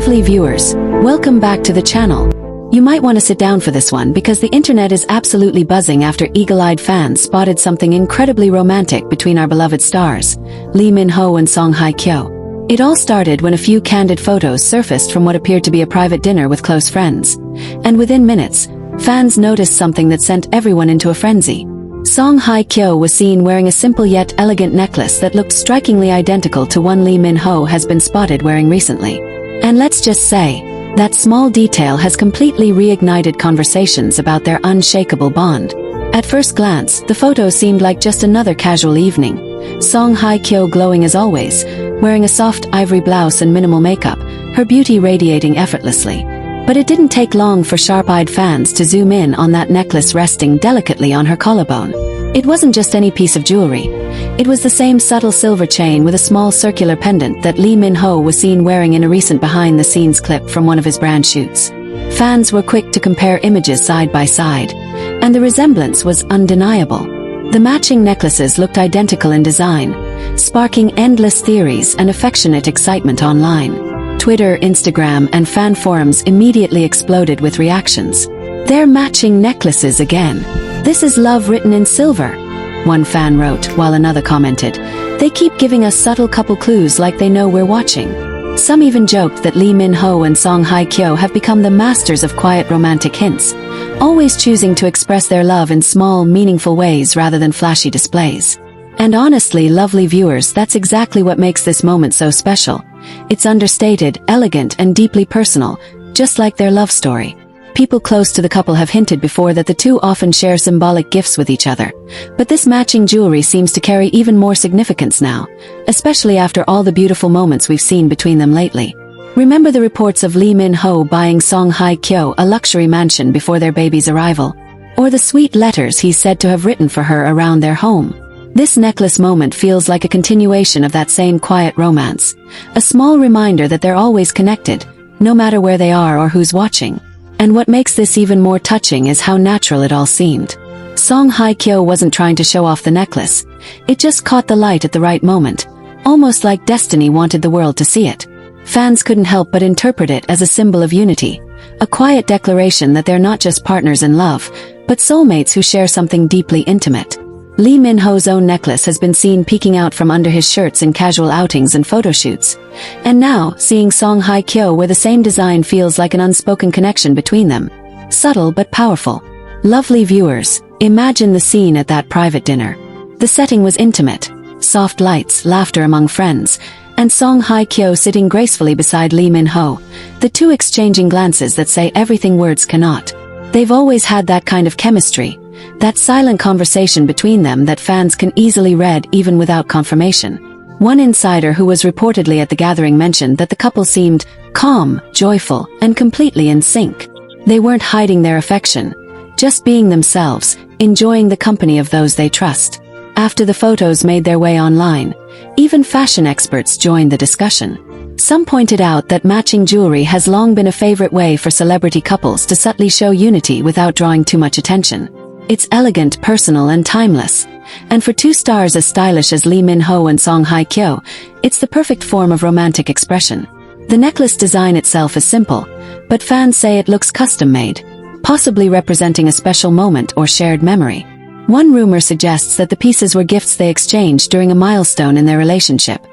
Lovely viewers, welcome back to the channel. You might want to sit down for this one because the internet is absolutely buzzing after eagle-eyed fans spotted something incredibly romantic between our beloved stars, Lee Min-ho and Hye Kyo. It all started when a few candid photos surfaced from what appeared to be a private dinner with close friends. And within minutes, fans noticed something that sent everyone into a frenzy. Hye Kyo was seen wearing a simple yet elegant necklace that looked strikingly identical to one Lee Min-ho has been spotted wearing recently. And let's just say, that small detail has completely reignited conversations about their unshakable bond. At first glance, the photo seemed like just another casual evening. Hye Kyo glowing as always, wearing a soft ivory blouse and minimal makeup, her beauty radiating effortlessly. But it didn't take long for sharp-eyed fans to zoom in on that necklace resting delicately on her collarbone. It wasn't just any piece of jewelry. It was the same subtle silver chain with a small circular pendant that Lee Min-ho was seen wearing in a recent behind-the-scenes clip from one of his brand shoots. Fans were quick to compare images side by side, and the resemblance was undeniable. The matching necklaces looked identical in design, sparking endless theories and affectionate excitement online. Twitter, Instagram, and fan forums immediately exploded with reactions. "They're matching necklaces again. This is love written in silver," one fan wrote, while another commented, "They keep giving us subtle couple clues like they know we're watching." Some even joked that Lee Min-ho and Hye Kyo have become the masters of quiet romantic hints, always choosing to express their love in small, meaningful ways rather than flashy displays. And honestly, lovely viewers, that's exactly what makes this moment so special. It's understated, elegant, and deeply personal, just like their love story. People close to the couple have hinted before that the two often share symbolic gifts with each other. But this matching jewelry seems to carry even more significance now, especially after all the beautiful moments we've seen between them lately. Remember the reports of Lee Min-ho buying Hye Kyo a luxury mansion before their baby's arrival? Or the sweet letters he's said to have written for her around their home? This necklace moment feels like a continuation of that same quiet romance. A small reminder that they're always connected, no matter where they are or who's watching. And what makes this even more touching is how natural it all seemed. Hye Kyo wasn't trying to show off the necklace. It just caught the light at the right moment, almost like destiny wanted the world to see it. Fans couldn't help but interpret it as a symbol of unity, a quiet declaration that they're not just partners in love, but soulmates who share something deeply intimate. Lee Min-ho's own necklace has been seen peeking out from under his shirts in casual outings and photo shoots. And now, seeing Hye Kyo wear the same design feels like an unspoken connection between them. Subtle but powerful. Lovely viewers, imagine the scene at that private dinner. The setting was intimate. Soft lights, laughter among friends, and Hye Kyo sitting gracefully beside Lee Min-ho, the two exchanging glances that say everything words cannot. They've always had that kind of chemistry. That silent conversation between them that fans can easily read even without confirmation. One insider who was reportedly at the gathering mentioned that the couple seemed calm, joyful, and completely in sync. They weren't hiding their affection, just being themselves, enjoying the company of those they trust. After the photos made their way online, even fashion experts joined the discussion. Some pointed out that matching jewelry has long been a favorite way for celebrity couples to subtly show unity without drawing too much attention. It's elegant, personal, and timeless. And for two stars as stylish as Lee Min-ho and Hye Kyo, it's the perfect form of romantic expression. The necklace design itself is simple, but fans say it looks custom-made, possibly representing a special moment or shared memory. One rumor suggests that the pieces were gifts they exchanged during a milestone in their relationship,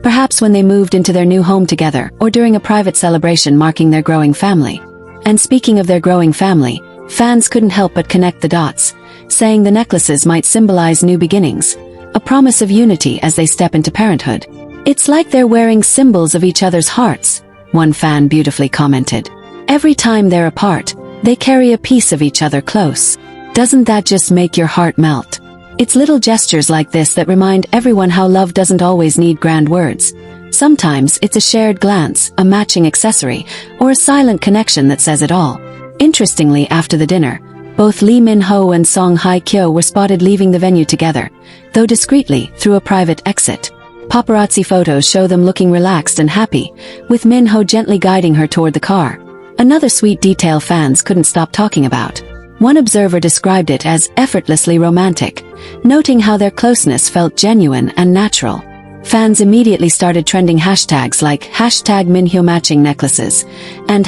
perhaps when they moved into their new home together or during a private celebration marking their growing family. And speaking of their growing family, fans couldn't help but connect the dots, saying the necklaces might symbolize new beginnings, a promise of unity as they step into parenthood. "It's like they're wearing symbols of each other's hearts," one fan beautifully commented. "Every time they're apart, they carry a piece of each other close. Doesn't that just make your heart melt?" It's little gestures like this that remind everyone how love doesn't always need grand words. Sometimes it's a shared glance, a matching accessory, or a silent connection that says it all. Interestingly, after the dinner, both Lee Min-ho and Hye Kyo were spotted leaving the venue together, though discreetly, through a private exit. Paparazzi photos show them looking relaxed and happy, with Min-ho gently guiding her toward the car. Another sweet detail fans couldn't stop talking about. One observer described it as effortlessly romantic, noting how their closeness felt genuine and natural. Fans immediately started trending hashtags like #Minhyo matching necklaces and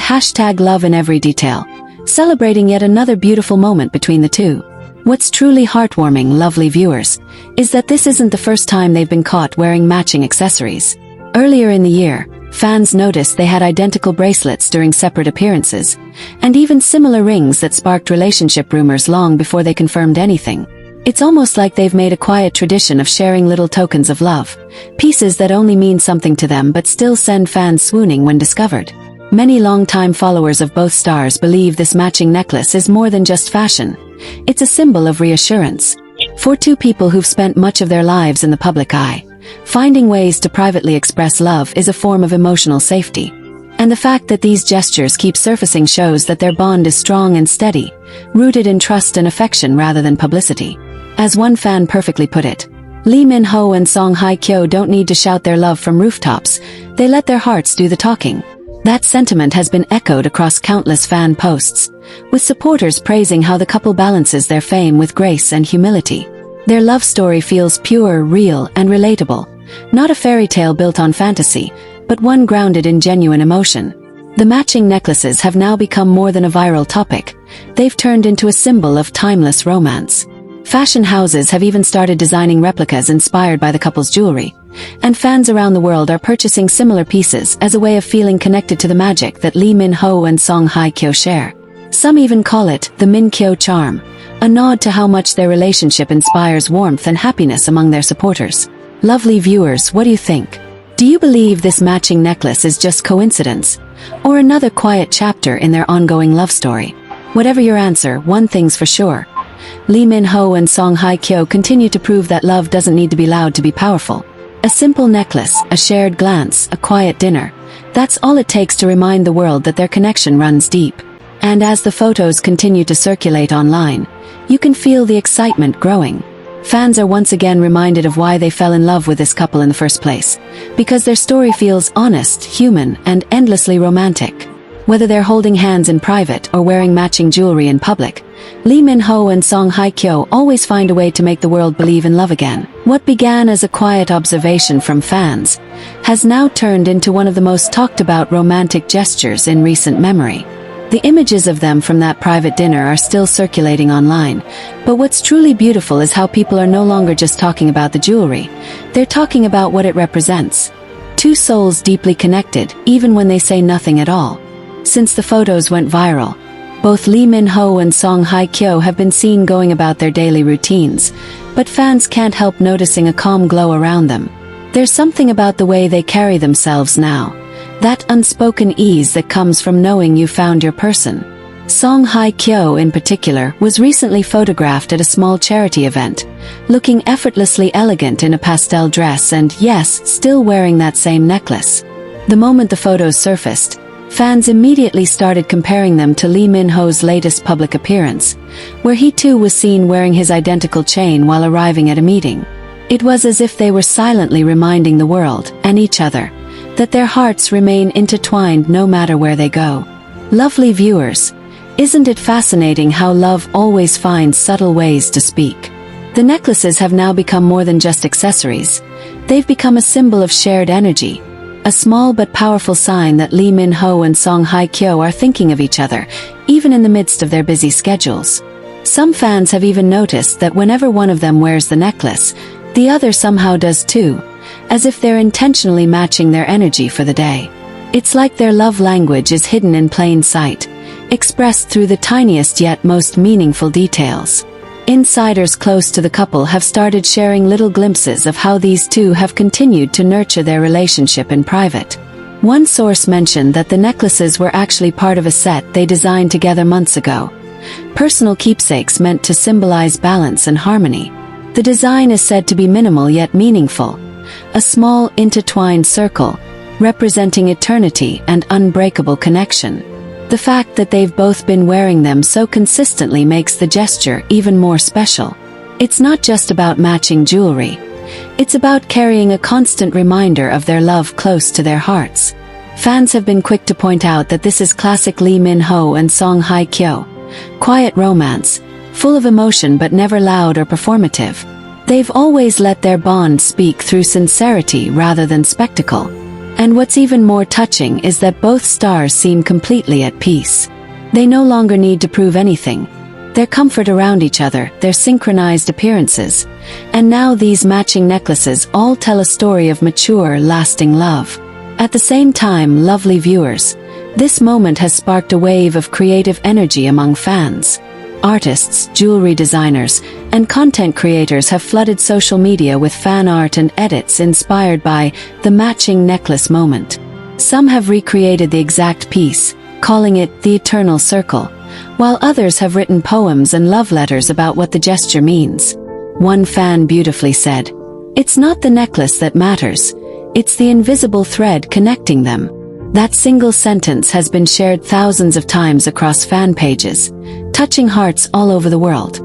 #love in every detail, celebrating yet another beautiful moment between the two. What's truly heartwarming, lovely viewers, is that this isn't the first time they've been caught wearing matching accessories. Earlier in the year, fans noticed they had identical bracelets during separate appearances, and even similar rings that sparked relationship rumors long before they confirmed anything. It's almost like they've made a quiet tradition of sharing little tokens of love, pieces that only mean something to them but still send fans swooning when discovered. Many longtime followers of both stars believe this matching necklace is more than just fashion. It's a symbol of reassurance. For two people who've spent much of their lives in the public eye, finding ways to privately express love is a form of emotional safety. And the fact that these gestures keep surfacing shows that their bond is strong and steady, rooted in trust and affection rather than publicity. As one fan perfectly put it, Lee Min-ho and Hye Kyo don't need to shout their love from rooftops, they let their hearts do the talking. That sentiment has been echoed across countless fan posts, with supporters praising how the couple balances their fame with grace and humility. Their love story feels pure, real, and relatable, not a fairy tale built on fantasy, but one grounded in genuine emotion. The matching necklaces have now become more than a viral topic. They've turned into a symbol of timeless romance. Fashion houses have even started designing replicas inspired by the couple's jewelry, and fans around the world are purchasing similar pieces as a way of feeling connected to the magic that Lee Min-ho and Hye Kyo share. Some even call it the Min-Kyo charm, a nod to how much their relationship inspires warmth and happiness among their supporters. Lovely viewers, what do you think? Do you believe this matching necklace is just coincidence, or another quiet chapter in their ongoing love story? Whatever your answer, one thing's for sure. Lee Min-ho and Hye Kyo continue to prove that love doesn't need to be loud to be powerful. A simple necklace, a shared glance, a quiet dinner. That's all it takes to remind the world that their connection runs deep. And as the photos continue to circulate online, you can feel the excitement growing. Fans are once again reminded of why they fell in love with this couple in the first place, because their story feels honest, human, and endlessly romantic. Whether they're holding hands in private or wearing matching jewelry in public, Lee Min-ho and Hye Kyo always find a way to make the world believe in love again. What began as a quiet observation from fans has now turned into one of the most talked about romantic gestures in recent memory. The images of them from that private dinner are still circulating online, but what's truly beautiful is how people are no longer just talking about the jewelry, they're talking about what it represents. Two souls deeply connected, even when they say nothing at all. Since the photos went viral, both Lee Min-ho and Hye Kyo have been seen going about their daily routines, but fans can't help noticing a calm glow around them. There's something about the way they carry themselves now, that unspoken ease that comes from knowing you found your person. Hye Kyo in particular was recently photographed at a small charity event, looking effortlessly elegant in a pastel dress and, yes, still wearing that same necklace. The moment the photos surfaced, fans immediately started comparing them to Lee Min-ho's latest public appearance, where he too was seen wearing his identical chain while arriving at a meeting. It was as if they were silently reminding the world, and each other, that their hearts remain intertwined no matter where they go. Lovely viewers, isn't it fascinating how love always finds subtle ways to speak? The necklaces have now become more than just accessories. They've become a symbol of shared energy, a small but powerful sign that Lee Min-ho and Hye Kyo are thinking of each other, even in the midst of their busy schedules. Some fans have even noticed that whenever one of them wears the necklace, the other somehow does too, as if they're intentionally matching their energy for the day. It's like their love language is hidden in plain sight, expressed through the tiniest yet most meaningful details. Insiders close to the couple have started sharing little glimpses of how these two have continued to nurture their relationship in private. One source mentioned that the necklaces were actually part of a set they designed together months ago, personal keepsakes meant to symbolize balance and harmony. The design is said to be minimal yet meaningful, a small intertwined circle, representing eternity and unbreakable connection. The fact that they've both been wearing them so consistently makes the gesture even more special. It's not just about matching jewelry. It's about carrying a constant reminder of their love close to their hearts. Fans have been quick to point out that this is classic Lee Min-ho and Hye Kyo. Quiet romance, full of emotion but never loud or performative. They've always let their bond speak through sincerity rather than spectacle. And what's even more touching is that both stars seem completely at peace. They no longer need to prove anything. Their comfort around each other, their synchronized appearances, and now these matching necklaces all tell a story of mature, lasting love. At the same time, lovely viewers, this moment has sparked a wave of creative energy among fans. Artists, jewelry designers, and content creators have flooded social media with fan art and edits inspired by the matching necklace moment. Some have recreated the exact piece, calling it the eternal circle, while others have written poems and love letters about what the gesture means. One fan beautifully said, "It's not the necklace that matters, it's the invisible thread connecting them." That single sentence has been shared thousands of times across fan pages, touching hearts all over the world.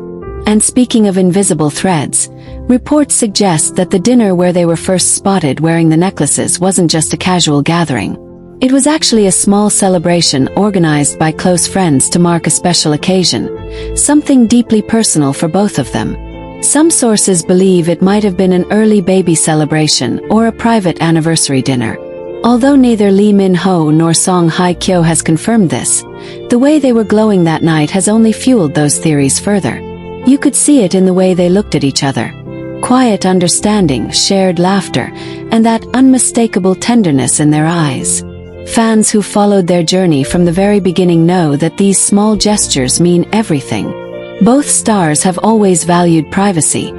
And speaking of invisible threads, reports suggest that the dinner where they were first spotted wearing the necklaces wasn't just a casual gathering. It was actually a small celebration organized by close friends to mark a special occasion, something deeply personal for both of them. Some sources believe it might have been an early baby celebration or a private anniversary dinner. Although neither Lee Min-ho nor Song Hye Kyo has confirmed this, the way they were glowing that night has only fueled those theories further. You could see it in the way they looked at each other. Quiet understanding, shared laughter, and that unmistakable tenderness in their eyes. Fans who followed their journey from the very beginning know that these small gestures mean everything. Both stars have always valued privacy,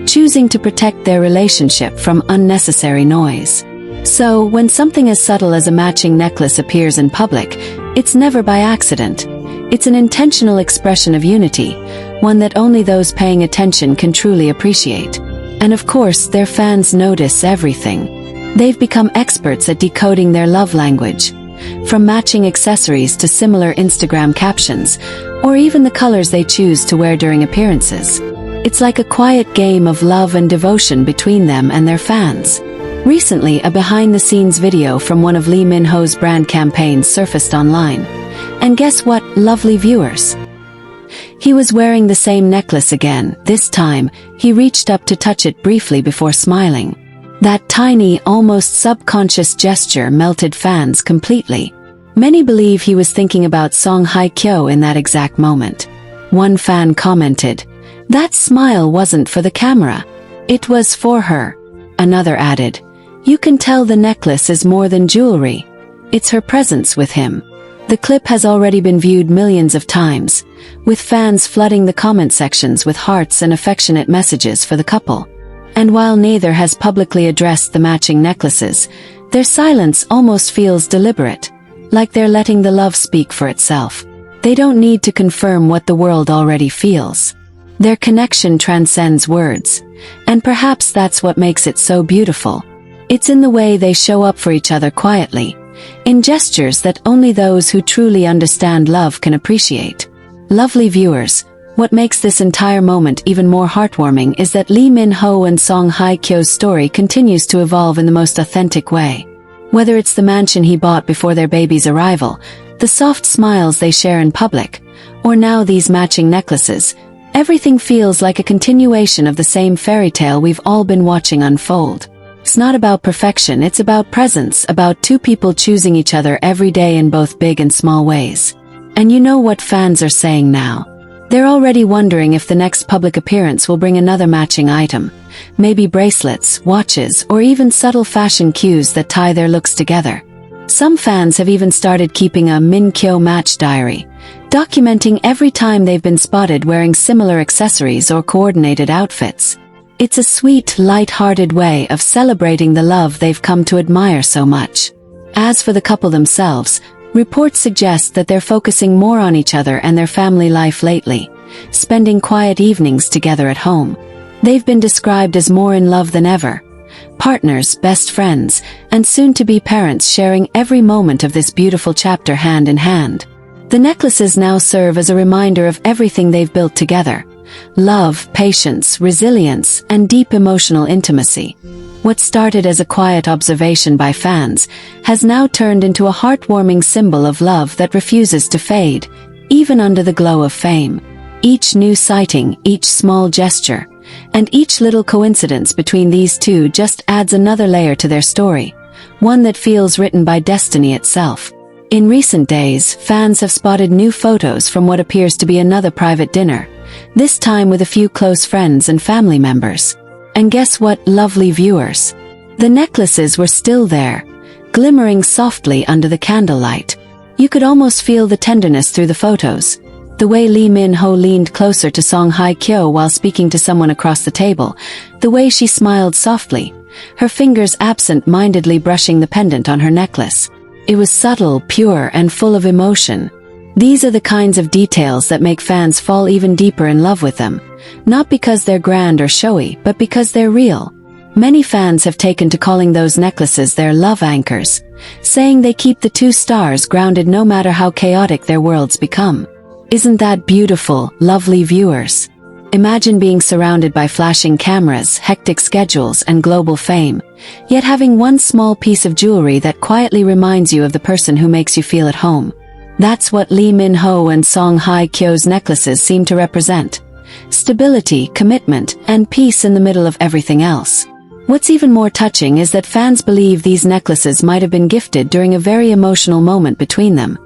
choosing to protect their relationship from unnecessary noise. So, when something as subtle as a matching necklace appears in public, it's never by accident. It's an intentional expression of unity, one that only those paying attention can truly appreciate. And of course, their fans notice everything. They've become experts at decoding their love language. From matching accessories to similar Instagram captions, or even the colors they choose to wear during appearances. It's like a quiet game of love and devotion between them and their fans. Recently, a behind-the-scenes video from one of Lee Min-ho's brand campaigns surfaced online. And guess what, lovely viewers? He was wearing the same necklace again. This time, he reached up to touch it briefly before smiling. That tiny, almost subconscious gesture melted fans completely. Many believe he was thinking about Song Hye Kyo in that exact moment. One fan commented, "That smile wasn't for the camera. It was for her." Another added, "You can tell the necklace is more than jewelry. It's her presence with him." The clip has already been viewed millions of times, with fans flooding the comment sections with hearts and affectionate messages for the couple. And while neither has publicly addressed the matching necklaces, their silence almost feels deliberate, like they're letting the love speak for itself. They don't need to confirm what the world already feels. Their connection transcends words, and perhaps that's what makes it so beautiful. It's in the way they show up for each other quietly, in gestures that only those who truly understand love can appreciate. Lovely viewers, what makes this entire moment even more heartwarming is that Lee Min-ho and Song Hye Kyo's story continues to evolve in the most authentic way. Whether it's the mansion he bought before their baby's arrival, the soft smiles they share in public, or now these matching necklaces, everything feels like a continuation of the same fairy tale we've all been watching unfold. It's not about perfection, it's about presence, about two people choosing each other every day in both big and small ways. And you know what fans are saying now? They're already wondering if the next public appearance will bring another matching item. Maybe bracelets, watches, or even subtle fashion cues that tie their looks together. Some fans have even started keeping a Min Kyo match diary, documenting every time they've been spotted wearing similar accessories or coordinated outfits. It's a sweet, light-hearted way of celebrating the love they've come to admire so much. As for the couple themselves, reports suggest that they're focusing more on each other and their family life lately, spending quiet evenings together at home. They've been described as more in love than ever. Partners, best friends, and soon-to-be parents sharing every moment of this beautiful chapter hand in hand. The necklaces now serve as a reminder of everything they've built together. Love, patience, resilience, and deep emotional intimacy. What started as a quiet observation by fans has now turned into a heartwarming symbol of love that refuses to fade, even under the glow of fame. Each new sighting, each small gesture, And each little coincidence between these two just adds another layer to their story, one that feels written by destiny itself. In recent days, fans have spotted new photos from what appears to be another private dinner, this time with a few close friends and family members. And guess what, lovely viewers? The necklaces were still there, glimmering softly under the candlelight. You could almost feel the tenderness through the photos. The way Lee Min-ho leaned closer to Song Hye Kyo while speaking to someone across the table, the way she smiled softly, her fingers absent-mindedly brushing the pendant on her necklace. It was subtle, pure, and full of emotion. These are the kinds of details that make fans fall even deeper in love with them, not because they're grand or showy, but because they're real. Many fans have taken to calling those necklaces their love anchors, saying they keep the two stars grounded no matter how chaotic their worlds become. Isn't that beautiful, lovely viewers? Imagine being surrounded by flashing cameras, hectic schedules, and global fame, yet having one small piece of jewelry that quietly reminds you of the person who makes you feel at home. That's what Lee Min-ho and Song Hye Kyo's necklaces seem to represent. Stability, commitment, and peace in the middle of everything else. What's even more touching is that fans believe these necklaces might have been gifted during a very emotional moment between them,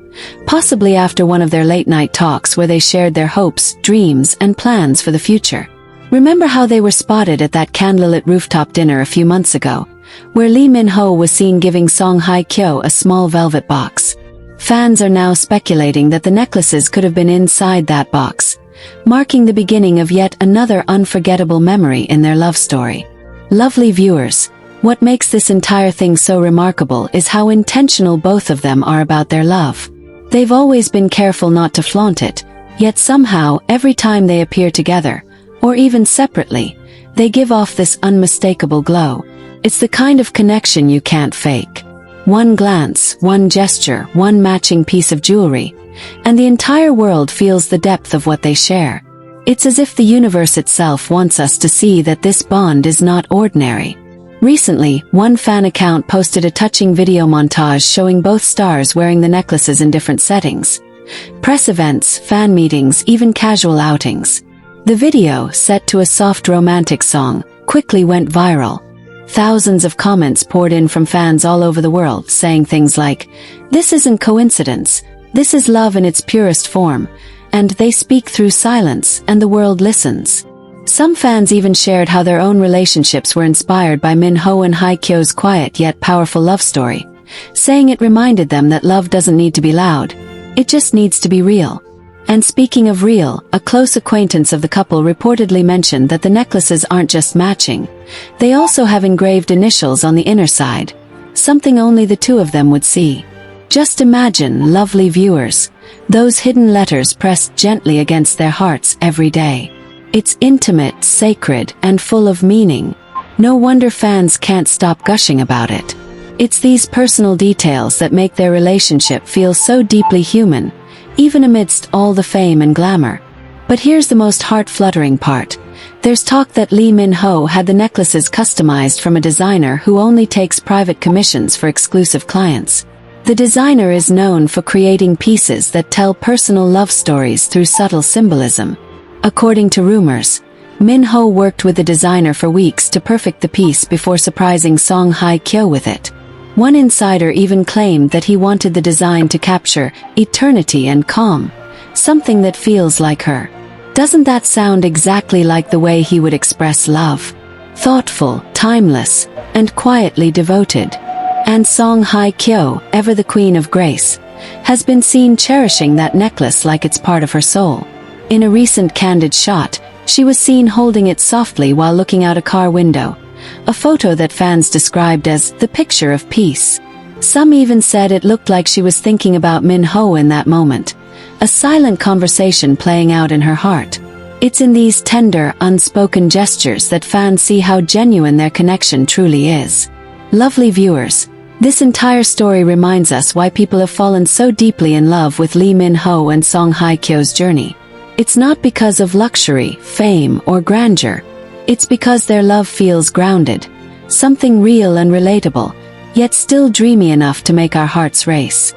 possibly after one of their late-night talks where they shared their hopes, dreams, and plans for the future. Remember how they were spotted at that candlelit rooftop dinner a few months ago, where Lee Min-ho was seen giving Song Hye Kyo a small velvet box? Fans are now speculating that the necklaces could have been inside that box, marking the beginning of yet another unforgettable memory in their love story. Lovely viewers, what makes this entire thing so remarkable is how intentional both of them are about their love. They've always been careful not to flaunt it, yet somehow, every time they appear together, or even separately, they give off this unmistakable glow. It's the kind of connection you can't fake. One glance, one gesture, one matching piece of jewelry, and the entire world feels the depth of what they share. It's as if the universe itself wants us to see that this bond is not ordinary. Recently, one fan account posted a touching video montage showing both stars wearing the necklaces in different settings. Press events, fan meetings, even casual outings. The video, set to a soft romantic song, quickly went viral. Thousands of comments poured in from fans all over the world saying things like, "This isn't coincidence, this is love in its purest form," and "They speak through silence, and the world listens." Some fans even shared how their own relationships were inspired by Min-ho and Hye Kyo's quiet yet powerful love story, saying it reminded them that love doesn't need to be loud, it just needs to be real. And speaking of real, a close acquaintance of the couple reportedly mentioned that the necklaces aren't just matching, they also have engraved initials on the inner side, something only the two of them would see. Just imagine, lovely viewers, those hidden letters pressed gently against their hearts every day. It's intimate, sacred, and full of meaning. No wonder fans can't stop gushing about it. It's these personal details that make their relationship feel so deeply human, even amidst all the fame and glamour. But here's the most heart-fluttering part. There's talk that Lee Min-ho had the necklaces customized from a designer who only takes private commissions for exclusive clients. The designer is known for creating pieces that tell personal love stories through subtle symbolism. According to rumors, Min-ho worked with the designer for weeks to perfect the piece before surprising Song Hye Kyo with it. One insider even claimed that he wanted the design to capture eternity and calm, something that feels like her. Doesn't that sound exactly like the way he would express love? Thoughtful, timeless, and quietly devoted. And Song Hye Kyo, ever the queen of grace, has been seen cherishing that necklace like it's part of her soul. In a recent candid shot, she was seen holding it softly while looking out a car window, a photo that fans described as the picture of peace. Some even said it looked like she was thinking about Min-ho in that moment, a silent conversation playing out in her heart. It's in these tender, unspoken gestures that fans see how genuine their connection truly is. Lovely viewers, this entire story reminds us why people have fallen so deeply in love with Lee Min-ho and Song Hye Kyo's journey. It's not because of luxury, fame, or grandeur. It's because their love feels grounded, something real and relatable, yet still dreamy enough to make our hearts race.